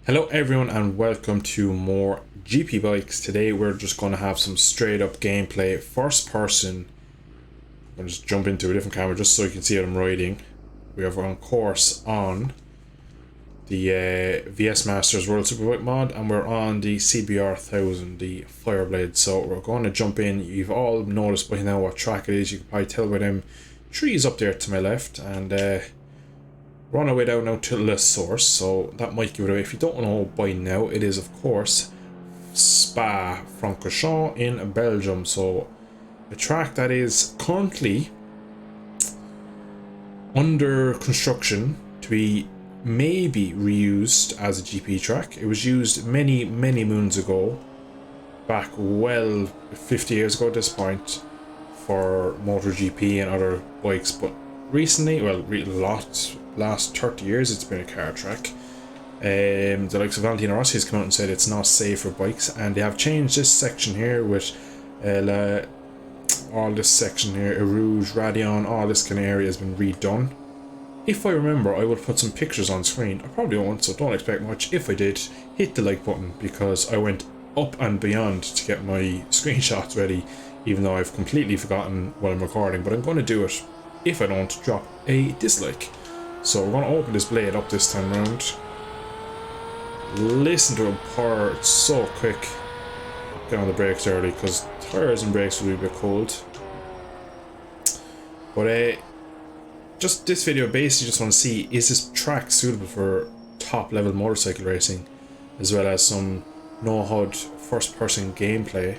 Hello everyone and welcome to more GP bikes. Today we're just going to have some straight up gameplay, first person. I'm going to just jump into a different camera just so you can see what I'm riding. We have on course on the VS Masters World Superbike mod, and we're on the CBR 1000, the Fireblade. So we're going to jump in. You've all noticed by now what track it is. You can probably tell by them trees up there to my left, and we're on our way down now to the source, so that might give it away. If you don't know by now, it is of course Spa Francorchamps in Belgium. So a track that is currently under construction to be maybe reused as a GP track. It was used many moons ago, back well 50 years ago at this point, for MotoGP and other bikes, but recently, well, last 30 years it's been a car track. The likes of Valentino Rossi has come out and said it's not safe for bikes, and they have changed this section here with all this section here, Rouge, Radion, all this kind of area has been redone. If I remember, I would put some pictures on screen. I probably won't, so don't expect much. If I did, hit the like button, because I went up and beyond to get my screenshots ready, even though I've completely forgotten what I'm recording, but I'm going to do it. If I don't, drop a dislike. So we're going to open this blade up this time round. Listen to it purr, it's so quick. Get on the brakes early because tires and brakes will be a bit cold. But just this video basically just want to see, is this track suitable for top level motorcycle racing, as well as some no-HUD first person gameplay.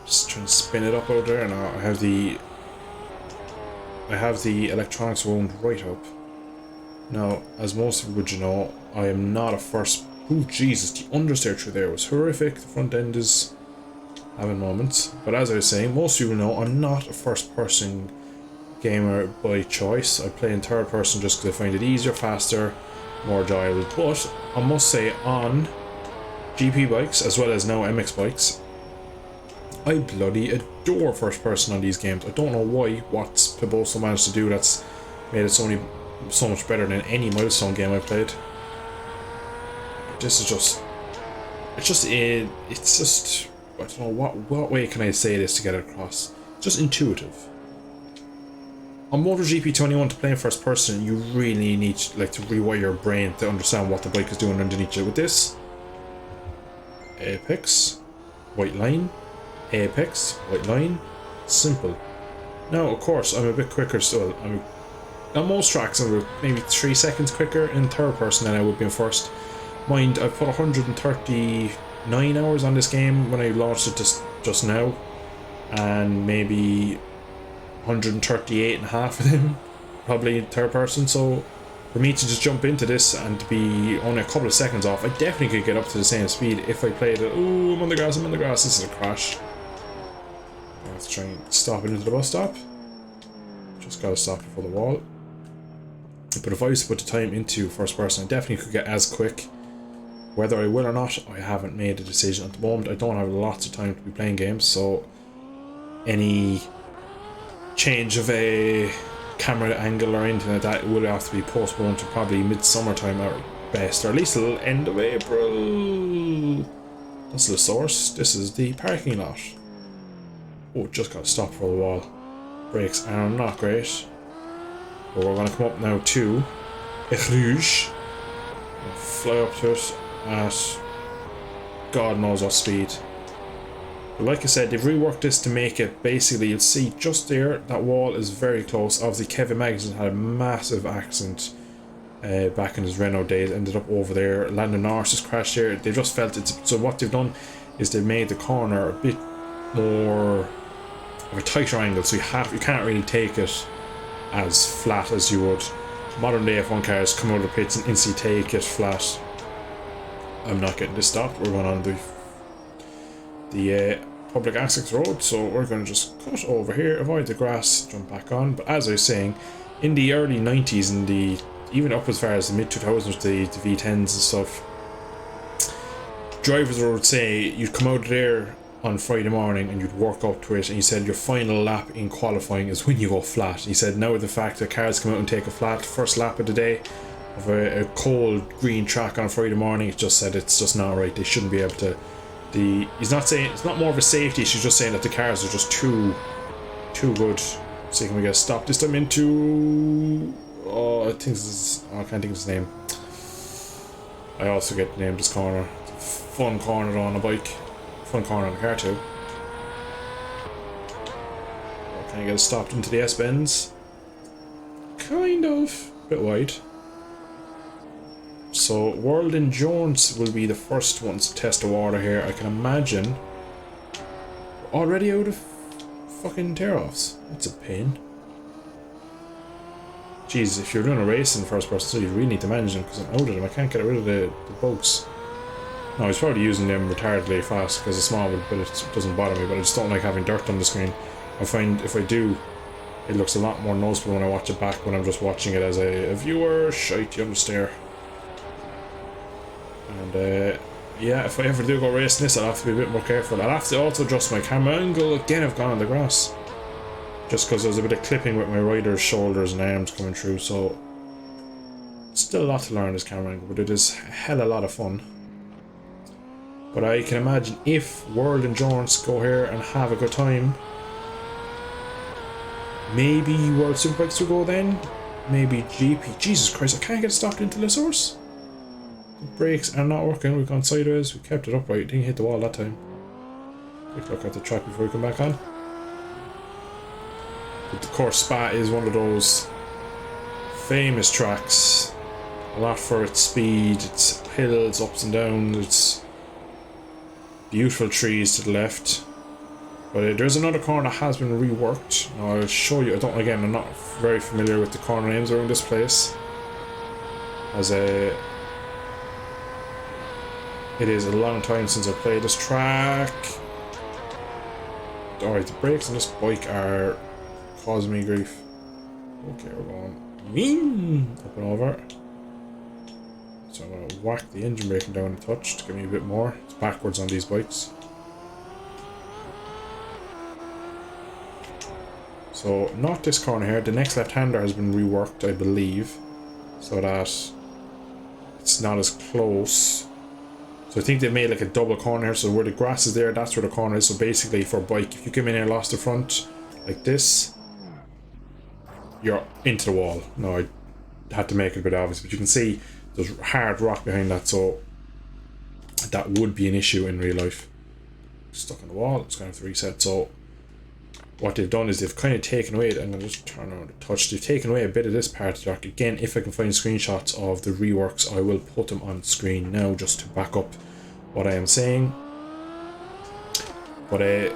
Just trying to spin it up out there now. I have the electronics wound right up. Now, as most of you would know, I am not a first... Oh Jesus, the understeer through there was horrific. The front end is having moments. But as I was saying, most of you know I'm not a first person gamer by choice. I play in third person just because I find it easier, faster, more enjoyable. But I must say, on GP bikes as well as now MX bikes, I bloody adore first person on these games. I don't know why. What's Piboso managed to do that's made it so much better than any Milestone game I've played. This is just, it's just, I don't know what way can I say this to get it across. Just intuitive. On MotoGP 21, to play in first person, you really need to rewire your brain to understand what the bike is doing underneath you. With this, apex, white line, apex, white line, simple. Now of course I'm a bit quicker still. On most tracks I'm maybe 3 seconds quicker in third person than I would be in first. Mind, I've put 139 hours on this game when I launched it just now, and maybe 138 and a half of them probably in third person. So for me to just jump into this and to be only a couple of seconds off, I definitely could get up to the same speed if I played it. Oh, I'm on the grass, this is a crash. Let's try and stop it into the bus stop. Just gotta stop before the wall. But if I used to put the time into first person, I definitely could get as quick. Whether I will or not, I haven't made a decision at the moment. I don't have lots of time to be playing games, so any change of a camera angle or anything like that will have to be postponed to probably mid-summer time at best, or at least the end of April. That's the source. This is the parking lot. Oh, just got to stop for the wall. Brakes are not great. But we're going to come up now to Rouge. Fly up to it at God knows what speed. But like I said, they've reworked this to make it basically, you'll see just there, that wall is very close. Obviously Kevin Magnussen had a massive accident back in his Renault days, ended up over there. Lando Norris has crashed here. They just felt it. So what they've done is they've made the corner a bit more of a tighter angle, so you can't really take it as flat as you would. Modern day F1 cars come out of the pits and instantly take it flat. I'm not getting this stopped. We're going on the public access road, so we're going to just cut over here, avoid the grass, jump back on. But as I was saying, in the early 90s and even up as far as the mid 2000s, the V10s and stuff, drivers would say you'd come out there on Friday morning and you'd work up to it, and he said your final lap in qualifying is when you go flat. He said now the fact that cars come out and take a flat first lap of the day, of a cold green track on a Friday morning. It's just said it's just not right. They shouldn't be able to. He's not saying it's not more of a safety. She's just saying that the cars are just too good. So can we get stopped this time into? Oh, I think this is. Oh, I can't think of his name. I also get the name of this corner. It's a fun corner on a bike. Fun corner on a car too. Oh, can I get it stopped into the S-bends? Kind of. A bit wide. So World Endurance will be the first ones to test the water here. I can imagine. We're already out of fucking tear-offs. That's a pain. Jeez, if you're doing a race in first person, so you really need to manage them, because I'm out of them. I can't get rid of the bugs. No, he's probably using them retardedly fast because it's small, but it doesn't bother me. But I just don't like having dirt on the screen. I find if I do, it looks a lot more noticeable when I watch it back when I'm just watching it as a viewer. Shite, you understand. And yeah, if I ever do go racing this, I'll have to be a bit more careful. I'll have to also adjust my camera angle. Again, I've gone on the grass. Just because there's a bit of clipping with my rider's shoulders and arms coming through, so still a lot to learn this camera angle, but it is a hell of a lot of fun. But I can imagine if World Endurance go here and have a good time, maybe World Superbikes will go then, maybe GP. Jesus Christ, I can't get stopped into the source. The brakes are not working. We've gone sideways. We kept it upright. Didn't hit the wall that time. Quick look at the track before we come back on. But of course, Spa is one of those famous tracks. A lot for its speed, its hills, ups and downs, its beautiful trees to the left. But there's another corner that has been reworked. Now I'll show you. I'm not very familiar with the corner names around this place. It is a long time since I played this track. Alright, the brakes on this bike are causing me grief. Okay, we're going up and over. So I'm going to whack the engine braking down a touch to give me a bit more. It's backwards on these bikes. So not this corner here. The next left-hander has been reworked, I believe, so that it's not as close. So I think they made like a double corner here. So where the grass is there, that's where the corner is. So basically for a bike, if you come in here and lost the front like this, you're into the wall. No, I had to make it a bit obvious, but you can see there's hard rock behind that, so that would be an issue in real life. Stuck on the wall, it's going to have to reset. So what they've done is they've kind of taken away, I'm going to just turn around and touch, they've taken away a bit of this part of the track. Again, if I can find screenshots of the reworks, I will put them on screen now just to back up what I am saying. But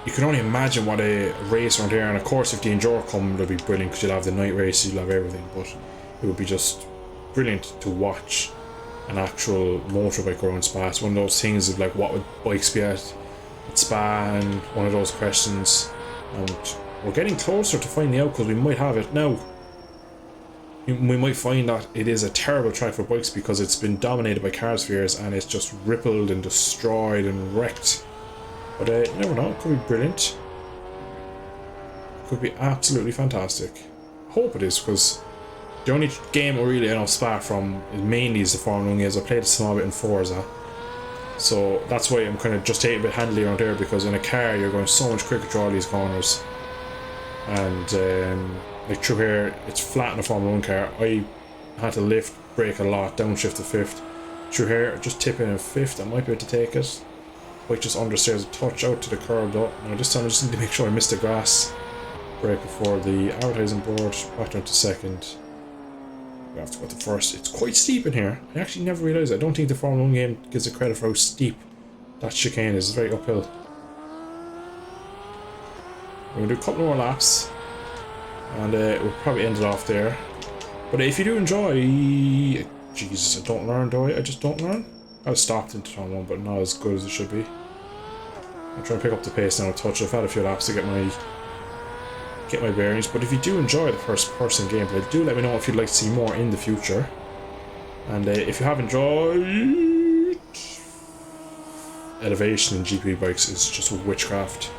you can only imagine what a race around here, and of course if the Enduro come, it'll be brilliant because you'll have the night races, you'll have everything, but it would be just brilliant to watch an actual motorbike around Spa. It's one of those things of like, what would bikes be at Spa, and one of those questions, and we're getting closer to finding out because we might have it now. We might find that it is a terrible track for bikes because it's been dominated by cars for years and it's just rippled and destroyed and wrecked. But you never know, it could be brilliant. It could be absolutely fantastic. I hope it is, because the only game I really know Spa from mainly is the Formula 1 games. I played a small bit in Forza. So that's why I'm kind of just taking a bit handily around here, because in a car you're going so much quicker through all these corners. And like through here, it's flat in a Formula 1 car. I had to lift, brake a lot, downshift to fifth. Through here, just tip in a fifth, I might be able to take it. Bike just understeers a touch out to the curb though. Now this time I just need to make sure I miss the grass. Brake before the advertising board, back down to second. We have to go to first. It's quite steep in here. I actually never realised. I don't think the Formula 1 game gives it credit for how steep that chicane is. It's very uphill. We're going to do a couple more laps, and we'll probably end it off there. But if you do enjoy... Jesus, I don't learn, do I? I just don't learn? I stopped into turn 1, but not as good as it should be. I'm trying to pick up the pace now a touch. I've had a few laps to get my bearings, but if you do enjoy the first person gameplay, do let me know if you'd like to see more in the future. And if you have enjoyed, elevation in GP bikes is just witchcraft.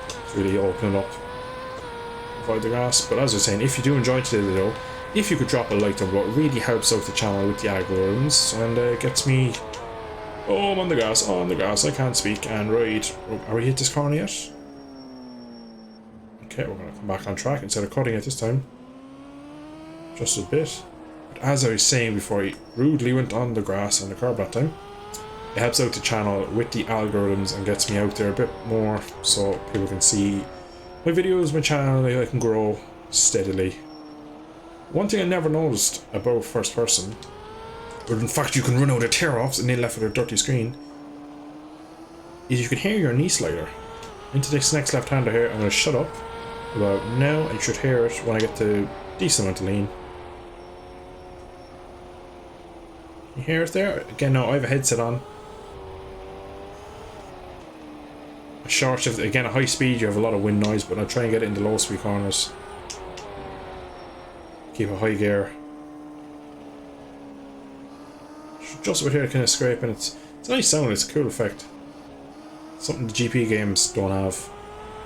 It's really opening up, avoid the grass. But as I was saying, if you do enjoy today's video, if you could drop a like down below, it really helps out the channel with the algorithms and gets me. Oh, I'm on the grass, I can't speak. And right, are we hit this corner yet? Okay, we're gonna come back on track instead of cutting it this time. Just a bit. But as I was saying before, I rudely went on the grass and the curb that time. It helps out the channel with the algorithms and gets me out there a bit more so people can see my videos, my channel, I can grow steadily. One thing I never noticed about first person, or in fact you can run out of tear-offs and then left with a dirty screen, is you can hear your knee slider. Into this next left-hander here, I'm going to shut up about now, and you should hear it when I get to decent amount of lean. You hear it there? Again, no, I have a headset on. A short shift, again, at high speed, you have a lot of wind noise, but I'll try and get it in the low speed corners. Keep a high gear. Just over here, kind of scraping. It's a nice sound, it's a cool effect. Something the GP games don't have.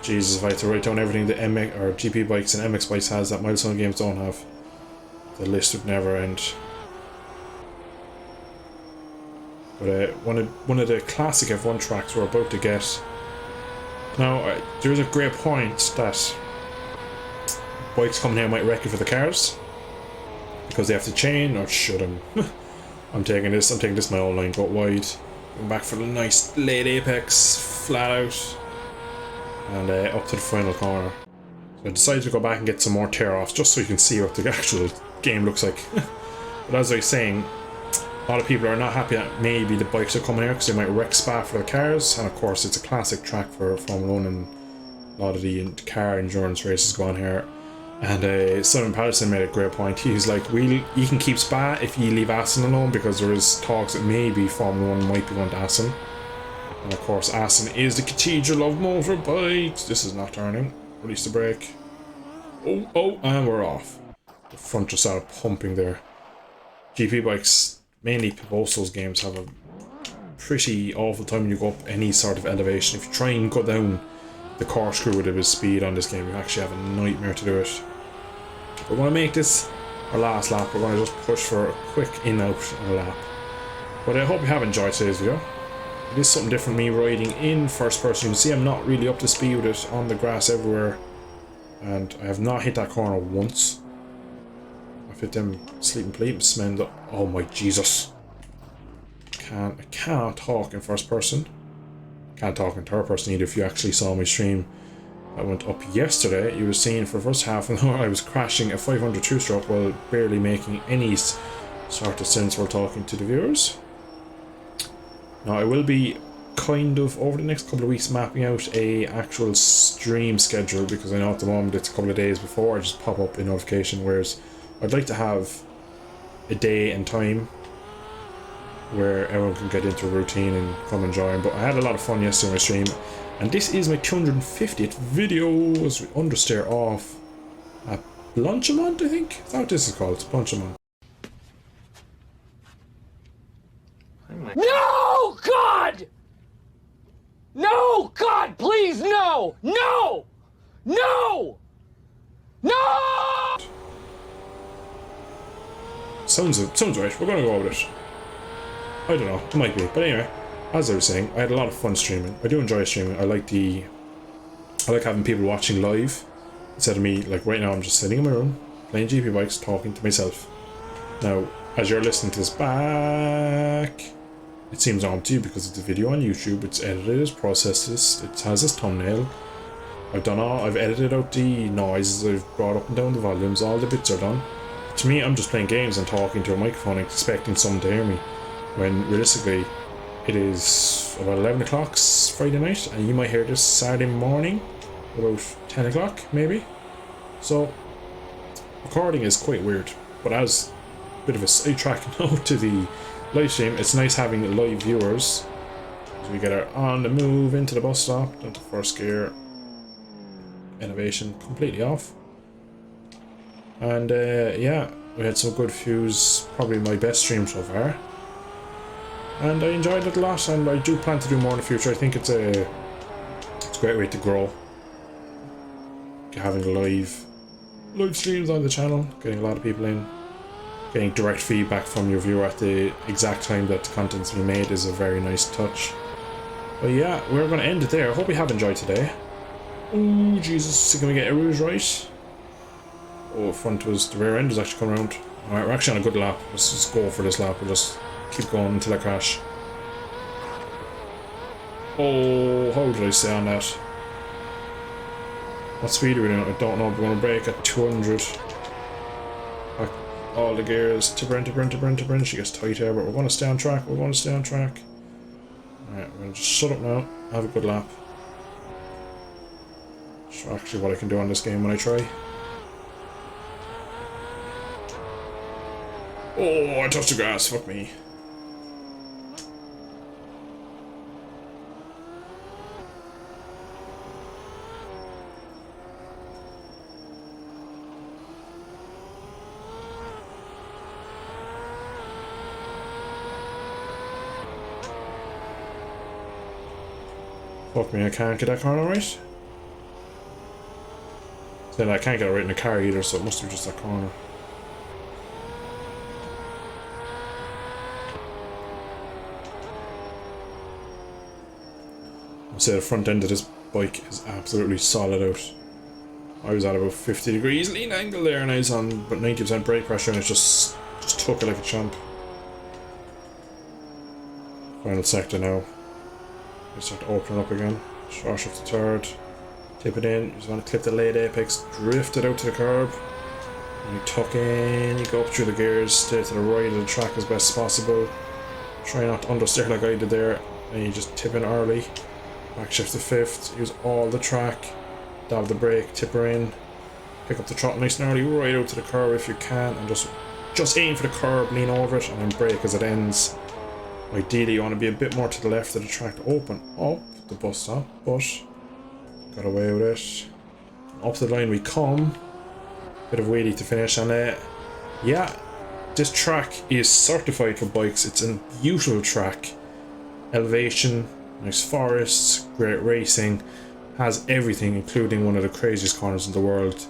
Jesus, if I had to write down everything the MX or GP bikes and MX bikes has that milestone games don't have, the list would never end. But one of the classic F1 tracks we're about to get. Now, there's a great point that bikes coming here might wreck it for the cars because they have to chain or should them. I'm taking this my own line, go wide. Going back for the nice late apex, flat out, and up to the final corner. So I decided to go back and get some more tear-offs just so you can see what the actual game looks like. But as I was saying, a lot of people are not happy that maybe the bikes are coming here because they might wreck Spa for the cars, and of course it's a classic track for Formula 1 and a lot of the car endurance races go on here. And Simon Patterson made a great point. He's like, you can keep Spa if you leave Assen alone, because there is talks that maybe Formula 1 might be going to Assen. And of course Assen is the cathedral of motorbikes. This is not turning. Release the brake. Oh, and we're off. The front just started pumping there. GP bikes, mainly Piposto's games, have a pretty awful time when you go up any sort of elevation. If you try and go down the corkscrew with a bit of speed on this game, you actually have a nightmare to do it. We're going to make this our last lap. We're going to just push for a quick in-out on a lap. But I hope you have enjoyed today's video. It is something different, me riding in first person. You can see I'm not really up to speed with it on the grass everywhere. And I have not hit that corner once. I've hit them sleeping policemen. Oh my Jesus. I cannot talk in first person. Can't talk in third person either. If you actually saw my stream that went up yesterday, you were seeing for the first half an hour I was crashing a 500 two-stroke while barely making any sort of sense while talking to the viewers. Now I will be kind of over the next couple of weeks mapping out a actual stream schedule, because I know at the moment it's a couple of days before I just pop up a notification, whereas I'd like to have a day and time where everyone can get into a routine and come and join. But I had a lot of fun yesterday on my stream, and this is my 250th video as we understeer off at Blanchamont, I think? Is that what this is called? It's Blanchamont. No, God! No, God, please, no! No! No! No! Sounds right. We're gonna go with it. I don't know. It might be. But anyway, as I was saying, I had a lot of fun streaming. I do enjoy streaming. I like having people watching live instead of me. Like right now, I'm just sitting in my room playing GP bikes, talking to myself. Now, as you're listening to this back, it seems normal to you because it's a video on YouTube. It's edited, it's processed, it has this thumbnail. I've edited out the noises, I've brought up and down the volumes, all the bits are done. To me, I'm just playing games and talking to a microphone and expecting someone to hear me, when realistically it is about 11 o'clock Friday night, and you might hear this Saturday morning about 10 o'clock maybe. So recording is quite weird, but as a bit of a sidetrack now to the live stream, it's nice having live viewers as we get on the move into the bus stop, down to first gear, elevation completely off. And yeah, we had some good views, probably my best stream so far, and I enjoyed it a lot, and I do plan to do more in the future. I think it's a great way to grow, having live live streams on the channel, getting a lot of people in. Getting direct feedback from your viewer at the exact time that the content's being made is a very nice touch. But yeah, we're going to end it there. I hope you have enjoyed today. Oh Jesus, can we get everything right? Oh, the rear end is actually coming around. Alright, we're actually on a good lap. Let's just go for this lap. We'll just keep going until I crash. Oh, how did I stay on that? What speed are we doing? I don't know. We're going to brake at 200. Back all the gears. Tipper in. She gets tight here, but we're going to stay on track. Alright, we're going to just shut up now. Have a good lap. That's actually what I can do on this game when I try. Oh, I touched the grass. Fuck me. Fuck me, I can't get that corner right. Then I can't get it right in the car either, so it must be just that corner. I'd say the front end of this bike is absolutely solid out. I was at about 50 degrees lean angle there and I was on about 90% brake pressure and it just took it like a champ. Final sector now. I start to open it up again. Short shift to third. Tip it in. You just want to clip the late apex. Drift it out to the curb. And you tuck in. You go up through the gears. Stay to the right of the track as best as possible. Try not to understeer like I did there. And you just tip in early. Back shift to fifth. Use all the track. Dab the brake. Tip her in. Pick up the throttle nice and early. Right out to the curb if you can. And just aim for the curb. Lean over it. And then brake as it ends. Ideally, you want to be a bit more to the left of the track to open up the bus stop, but got away with it. Up the line we come. Bit of wheelie to finish, and yeah, this track is certified for bikes. It's a beautiful track. Elevation, nice forests, great racing, has everything, including one of the craziest corners in the world.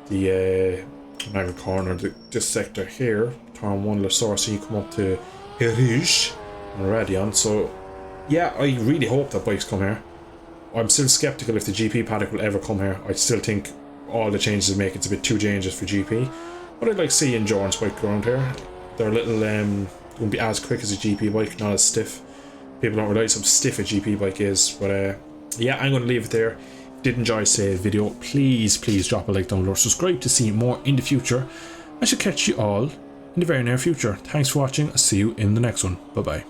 The Niagara corner, this sector here, turn 1 La Source, you come up to Hirige. On Radion, so yeah, I really hope that bikes come here. I'm still skeptical if the GP paddock will ever come here. I still think all the changes they make, it's a bit too dangerous for GP, but I'd like to see endurance bike around here. They're a little won't be as quick as a GP bike, not as stiff. People don't realize how stiff a GP bike is, but yeah, I'm going to leave it there. If you did enjoy today's video, please drop a like down below, subscribe to see more in the future. I shall catch you all in the very near future. Thanks for watching. I'll see you in the next one. Bye bye.